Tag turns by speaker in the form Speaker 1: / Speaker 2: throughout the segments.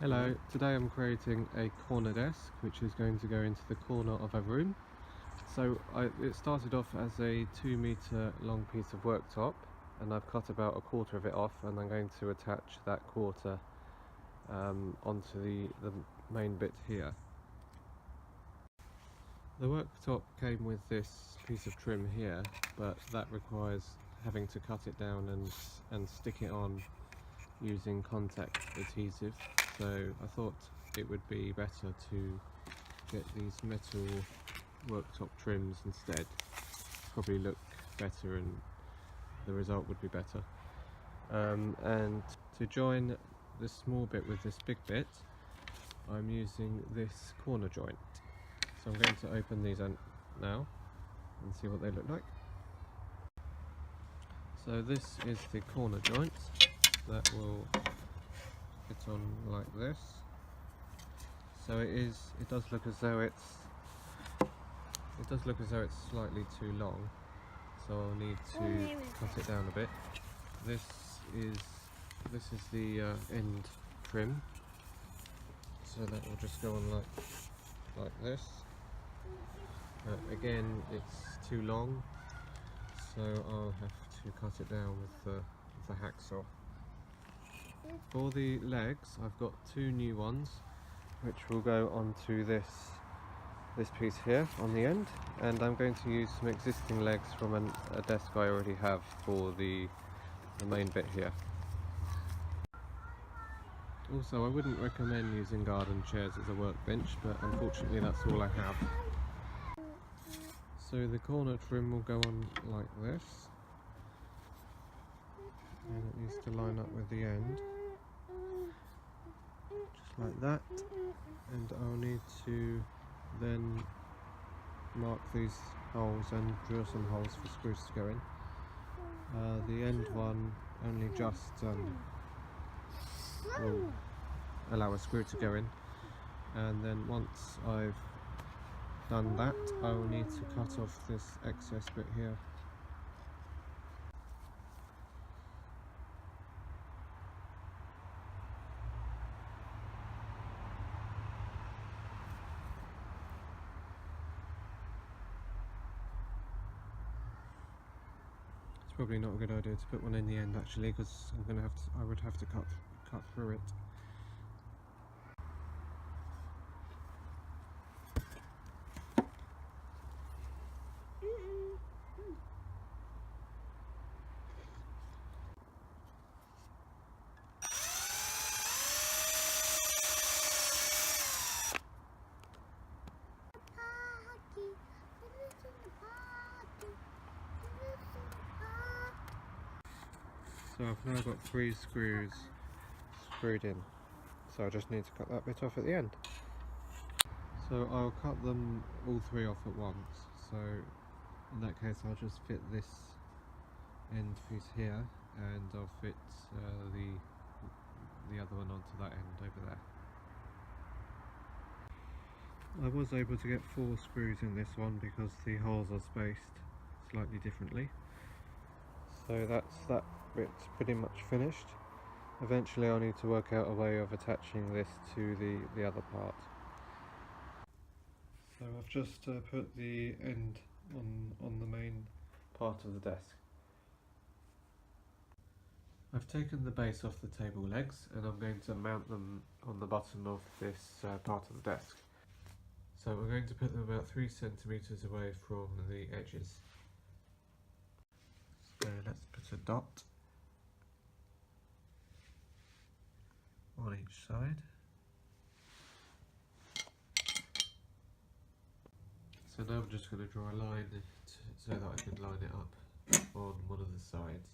Speaker 1: Hello, today I'm creating a corner desk which is going to go into the corner of a room. So it started off as a 2 meter long piece of worktop, and I've cut about a quarter of it off, and I'm going to attach that quarter onto the main bit here. The worktop came with this piece of trim here, but that requires having to cut it down and stick it on using contact adhesive, so I thought it would be better to get these metal worktop trims instead. Probably look better and the result would be better. And to join this small bit with this big bit, I'm using this corner joint. So I'm going to open these now and see what they look like. So this is the corner joint that will fit on like this. So it does look as though it's slightly too long, so I'll need to cut it down a bit. This is the end trim, so that will just go on like this. Again, it's too long, so I'll have to cut it down with the hacksaw. For the legs, I've got two new ones which will go onto this piece here on the end, and I'm going to use some existing legs from a desk I already have for the main bit here. Also, I wouldn't recommend using garden chairs as a workbench, but unfortunately that's all I have. So the corner trim will go on like this, and it needs to line up with the end, just like that. And I'll need to then mark these holes and drill some holes for screws to go in. The end one only just will allow a screw to go in, and then once I've done that, I will need to cut off this excess bit here. It's probably not a good idea to put one in the end actually, because I would have to cut through it. So I've now got 3 screws screwed in, so I just need to cut that bit off at the end. So I'll cut them all 3 off at once, so in that case I'll just fit this end piece here, and I'll fit the other one onto that end over there. I was able to get 4 screws in this one because the holes are spaced slightly differently. So that's that bit's pretty much finished. Eventually I'll need to work out a way of attaching this to the other part. So I've just put the end on the main part of the desk. I've taken the base off the table legs, and I'm going to mount them on the bottom of this part of the desk. So we're going to put them about 3 centimeters away from the edges. So let's put a dot on each side. So now I'm just going to draw a line so that I can line it up on one of the sides.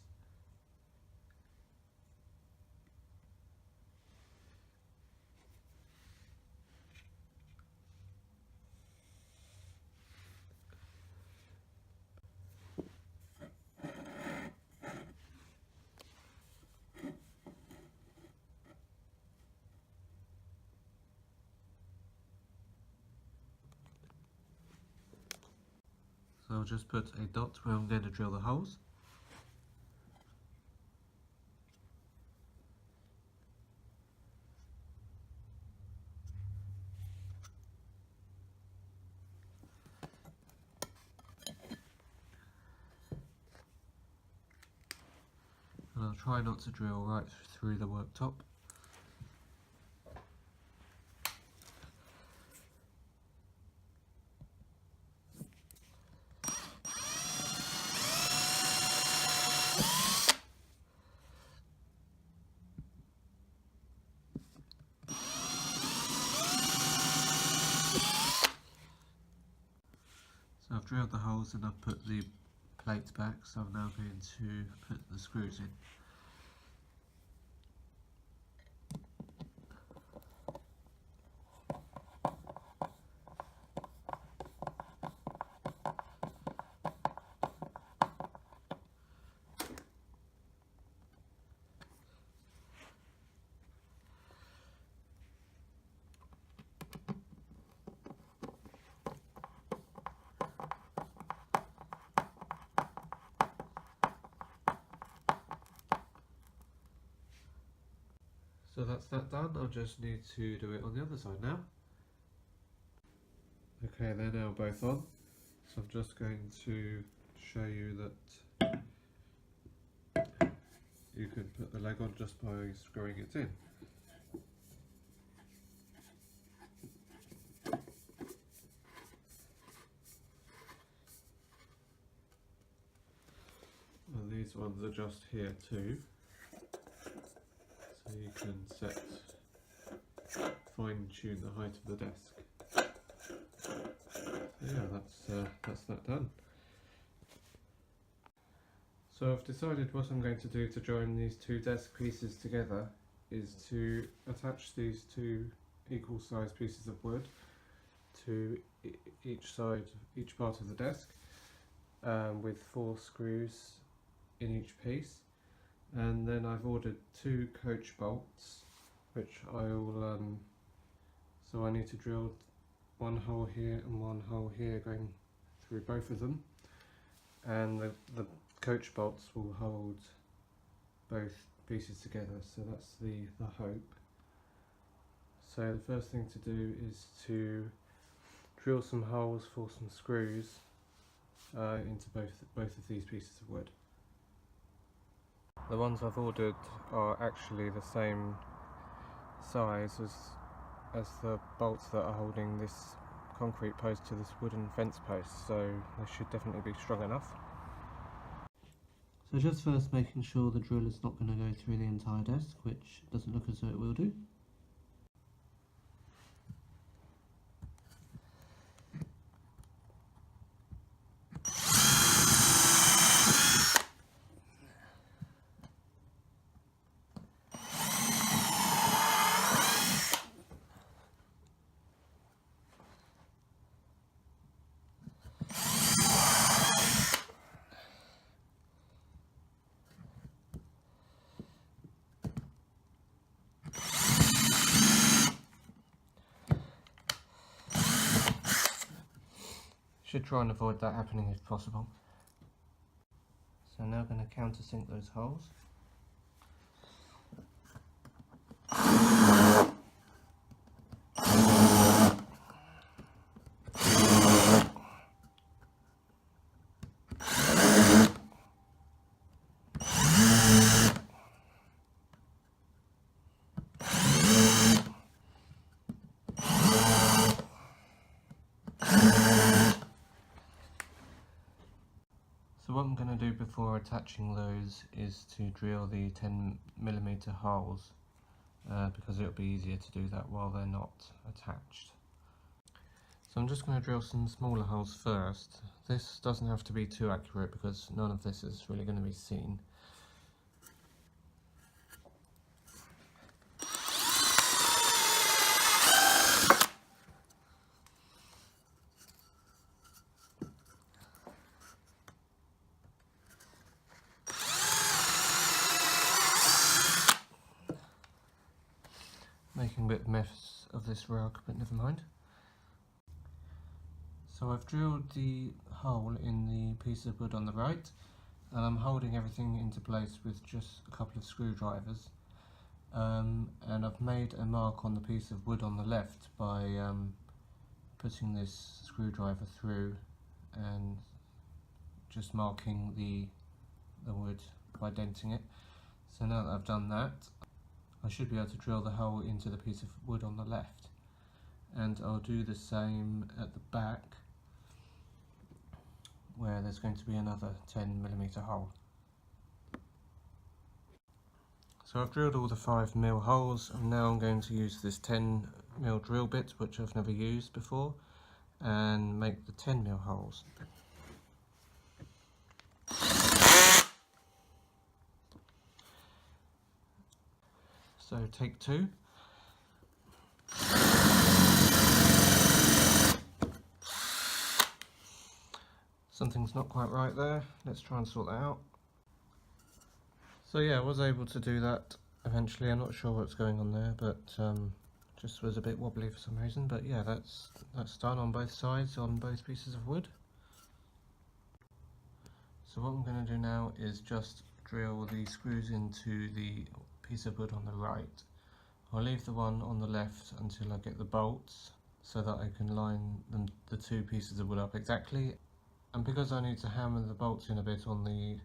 Speaker 1: So I'll just put a dot where I'm going to drill the holes. I'll try not to drill right through the worktop. So I've drilled the holes and I've put the plates back, so I'm now going to put the screws in. So that's that done. I'll just need to do it on the other side now. Okay, they're now both on. So I'm just going to show you that you can put the leg on just by screwing it in. And these ones are just here too. So you can fine tune the height of the desk. So yeah, that's that done. So I've decided what I'm going to do to join these two desk pieces together is to attach these two equal sized pieces of wood to each part of the desk, with 4 screws in each piece. And then I've ordered 2 coach bolts, which so I need to drill 1 hole here and 1 hole here going through both of them, and the coach bolts will hold both pieces together, so that's the hope. So the first thing to do is to drill some holes for some screws into both of these pieces of wood. The ones I've ordered are actually the same size as the bolts that are holding this concrete post to this wooden fence post, so they should definitely be strong enough. So just first making sure the drill is not going to go through the entire desk, which doesn't look as though it will do. Should try and avoid that happening if possible. So now I'm going to countersink those holes. So what I'm going to do before attaching those is to drill the 10mm holes, because it'll be easier to do that while they're not attached. So I'm just going to drill some smaller holes first. This doesn't have to be too accurate because none of this is really going to be seen. Making a bit of a mess of this rug, but never mind. So I've drilled the hole in the piece of wood on the right, and I'm holding everything into place with just a couple of screwdrivers. And I've made a mark on the piece of wood on the left by putting this screwdriver through and just marking the wood by denting it. So now that I've done that, I should be able to drill the hole into the piece of wood on the left, and I'll do the same at the back where there's going to be another 10mm hole. So I've drilled all the 5mm holes, and now I'm going to use this 10mm drill bit, which I've never used before, and make the 10mm holes. So take 2. Something's not quite right there, let's try and sort that out. So yeah, I was able to do that eventually. I'm not sure what's going on there, but just was a bit wobbly for some reason. But yeah, that's done on both sides, on both pieces of wood. So what I'm going to do now is just drill the screws into the piece of wood on the right. I'll leave the one on the left until I get the bolts, so that I can line the two pieces of wood up exactly. And because I need to hammer the bolts in a bit on the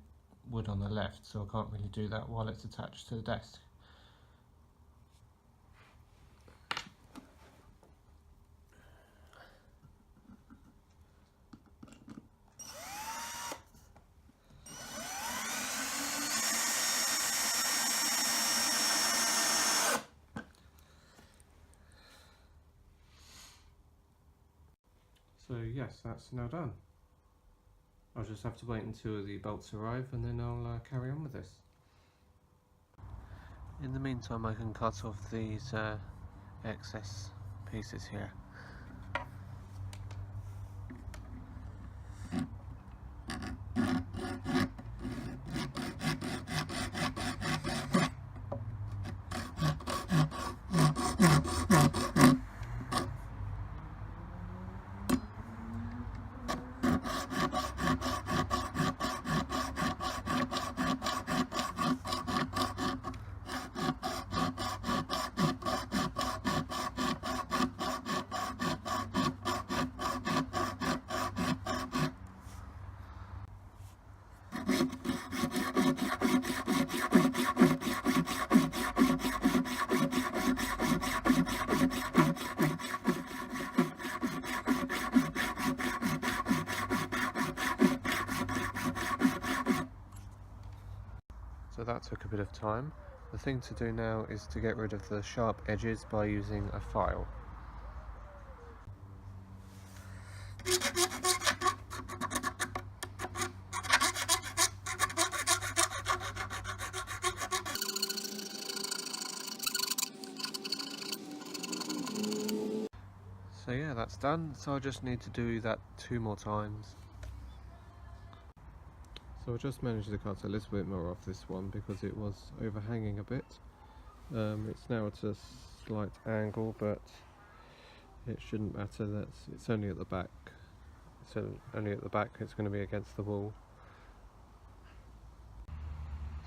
Speaker 1: wood on the left, so I can't really do that while it's attached to the desk. So yes, that's now done. I'll just have to wait until the bolts arrive, and then I'll carry on with this. In the meantime, I can cut off these excess pieces here. So that took a bit of time. The thing to do now is to get rid of the sharp edges by using a file. So yeah, that's done. So I just need to do that 2 more times. So I just managed to cut a little bit more off this one because it was overhanging a bit. It's now at a slight angle, but it shouldn't matter. It's only at the back. So only at the back it's going to be against the wall.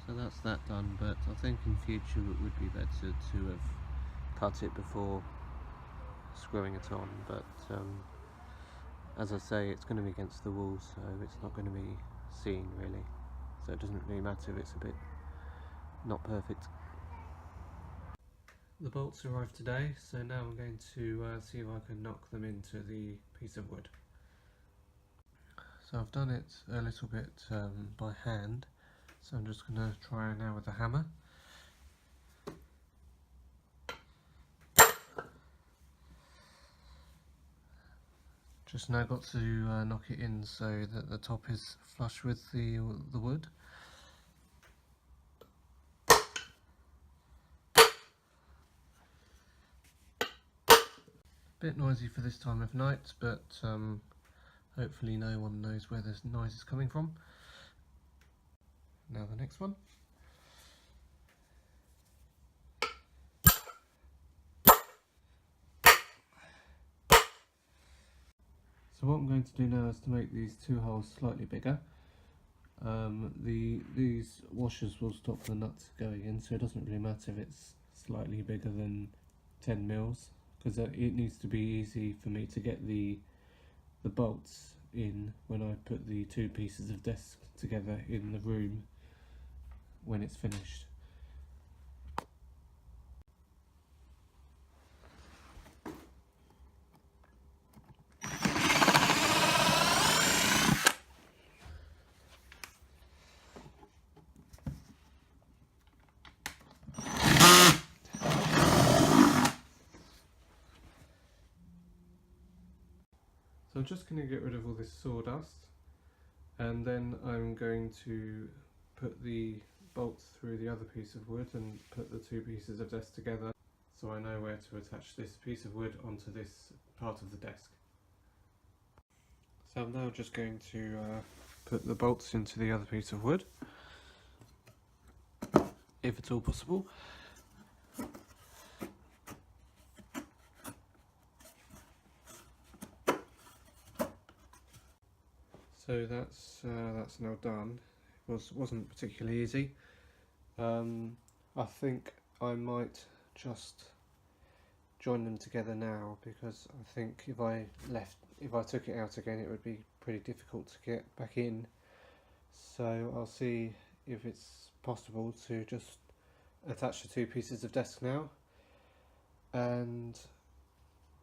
Speaker 1: So that's that done, but I think in future it would be better to have cut it before screwing it on, but as I say, it's going to be against the wall, so it's not going to be seen really, so it doesn't really matter if it's a bit not perfect. The bolts arrived today, so now I'm going to see if I can knock them into the piece of wood. So I've done it a little bit by hand, so I'm just going to try now with the hammer. Just now got to knock it in so that the top is flush with the wood. Bit noisy for this time of night, but hopefully no one knows where this noise is coming from. Now the next one. So what I'm going to do now is to make these 2 holes slightly bigger. These washers will stop the nuts going in, so it doesn't really matter if it's slightly bigger than 10 mils, because it needs to be easy for me to get the bolts in when I put the 2 pieces of desk together in the room when it's finished. So I'm just going to get rid of all this sawdust, and then I'm going to put the bolts through the other piece of wood and put the two pieces of desk together, so I know where to attach this piece of wood onto this part of the desk. So I'm now just going to put the bolts into the other piece of wood, if at all possible. So that's now done. It wasn't particularly easy. I think I might just join them together now, because I think if I took it out again, it would be pretty difficult to get back in. So I'll see if it's possible to just attach the two pieces of desk now, and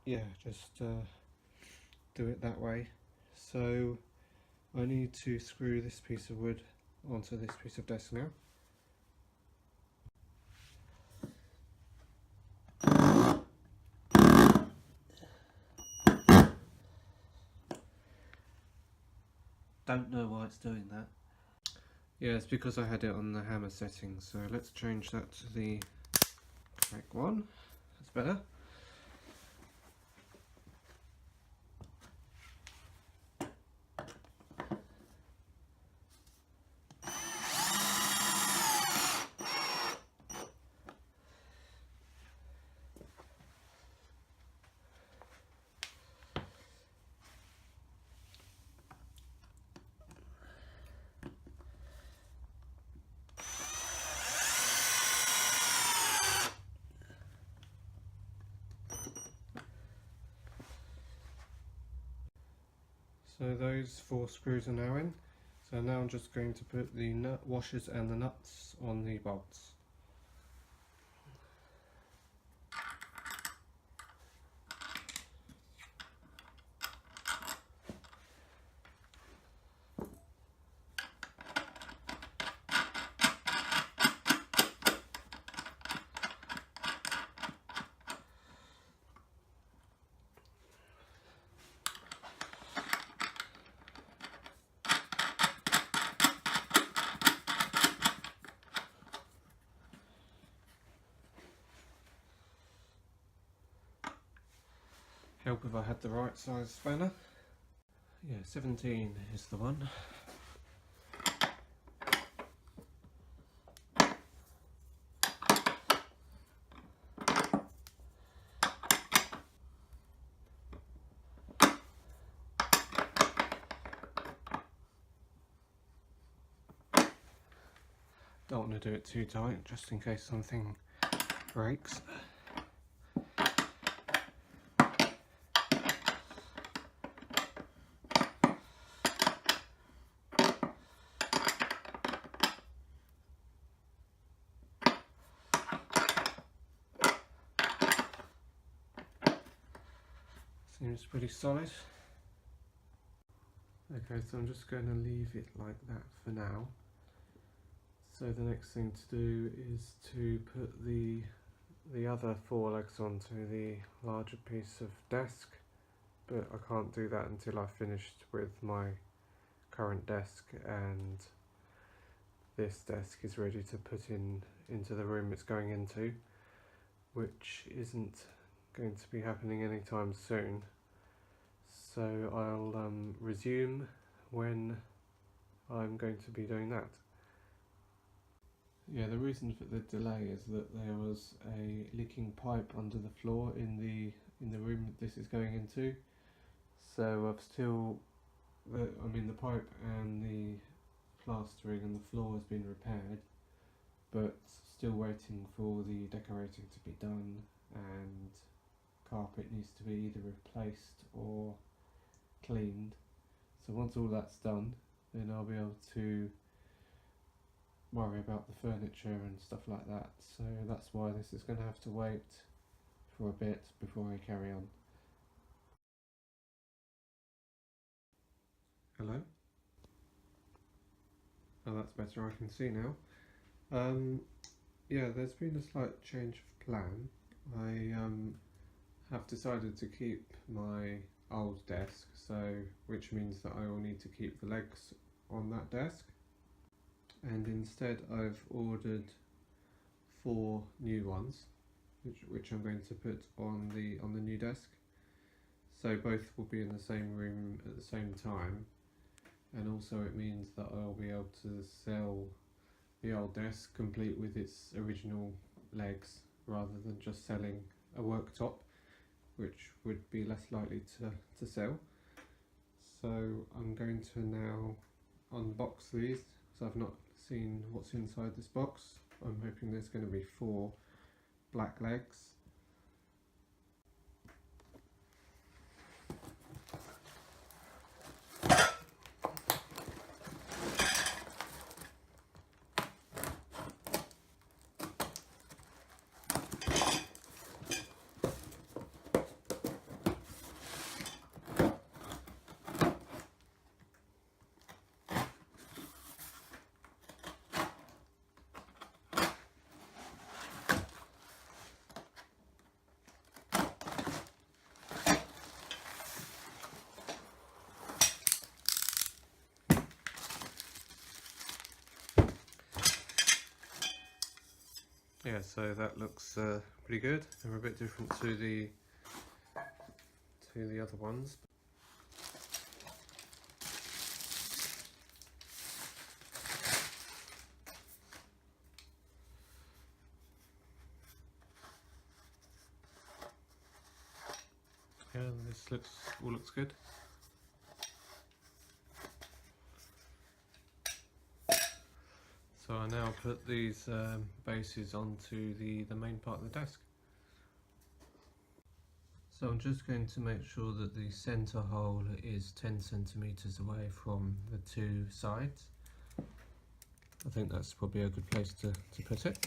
Speaker 1: yeah, just do it that way. So I need to screw this piece of wood onto this piece of desk now. Don't know why it's doing that. Yeah, it's because I had it on the hammer setting, so let's change that to the correct one. That's better. So those 4 screws are now in. So now I'm just going to put the nut washers and the nuts on the bolts. Help if I had the right size spanner. Yeah, 17 is the one. Don't want to do it too tight, just in case something breaks. Seems pretty solid. Okay, so I'm just going to leave it like that for now. So the next thing to do is to put the other 4 legs onto the larger piece of desk, but I can't do that until I've finished with my current desk and this desk is ready to put into the room it's going into, which isn't going to be happening anytime soon. So I'll resume when I'm going to be doing that. Yeah, the reason for the delay is that there was a leaking pipe under the floor in the room that this is going into. So I've still, the pipe and the plastering and the floor has been repaired, but still waiting for the decorating to be done, and carpet needs to be either replaced or cleaned. So once all that's done, then I'll be able to worry about the furniture and stuff like that. So that's why this is going to have to wait for a bit before I carry on. Hello? Oh, that's better, I can see now. Yeah, there's been a slight change of plan. I have decided to keep my old desk, so which means that I will need to keep the legs on that desk, and instead I've ordered 4 new ones, which I'm going to put on the new desk. So both will be in the same room at the same time, and also it means that I'll be able to sell the old desk complete with its original legs, rather than just selling a worktop, which would be less likely to sell. So I'm going to now unbox these, so I've not seen what's inside this box. I'm hoping there's going to be 4 black legs. Yeah, so that looks pretty good. They're a bit different to the other ones. Yeah, this all looks good. So I now put these bases onto the main part of the desk. So I'm just going to make sure that the centre hole is 10 centimetres away from the 2 sides. I think that's probably a good place to put it.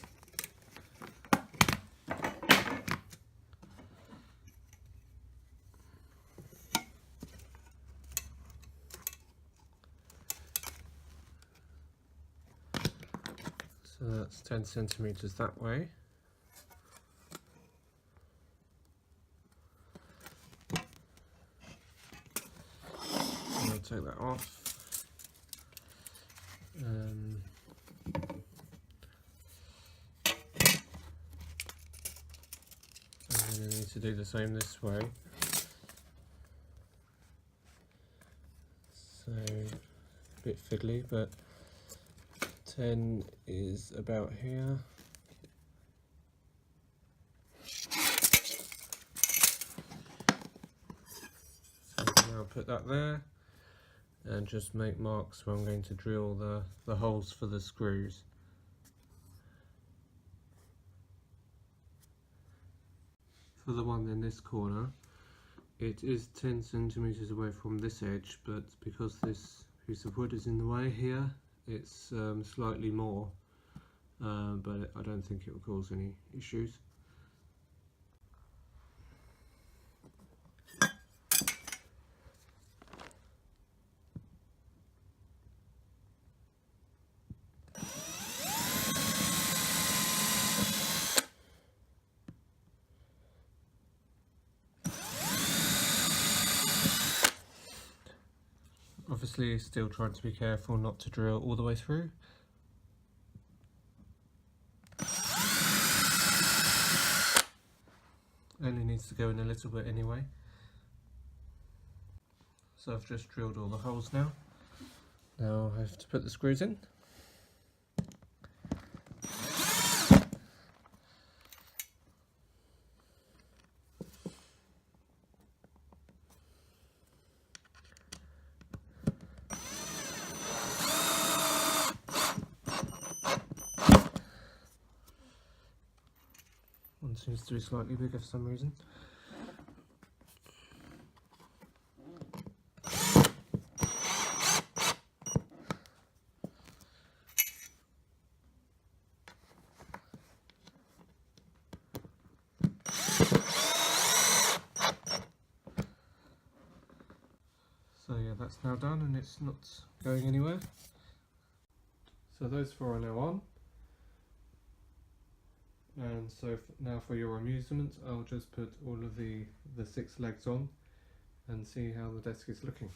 Speaker 1: So that's 10 centimetres that way. I'll take that off. And then I need to do the same this way. So a bit fiddly, but 10 is about here. So now put that there and just make marks where I'm going to drill the holes for the screws. For the one in this corner, it is 10 centimetres away from this edge, but because this piece of wood is in the way here, it's slightly more, but I don't think it will cause any issues. Obviously still trying to be careful not to drill all the way through. Only needs to go in a little bit anyway. So I've just drilled all the holes now. Now I have to put the screws in. One seems to be slightly bigger for some reason. So yeah, that's now done and it's not going anywhere. So those 4 are now on. And so now for your amusement, I'll just put all of the 6 legs on, and see how the desk is looking.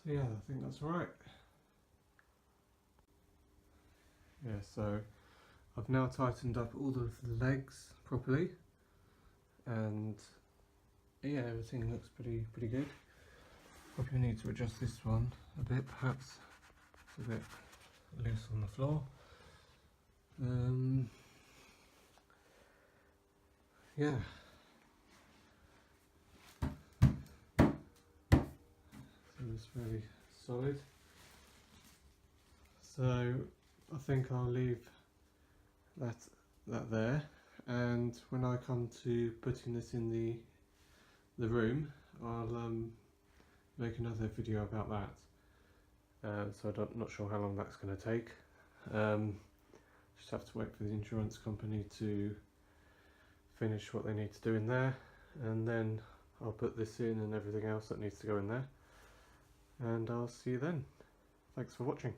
Speaker 1: So yeah, I think that's right. Yeah, so I've now tightened up all of the legs properly, and yeah, everything looks pretty good. Probably need to adjust this one a bit, perhaps it's a bit loose on the floor. Yeah. Seems very solid. So I think I'll leave that there, and when I come to putting this in the room, I'll make another video about that. So I'm not sure how long that's going to take. Just have to wait for the insurance company to finish what they need to do in there, and then I'll put this in and everything else that needs to go in there, and I'll see you then. Thanks for watching.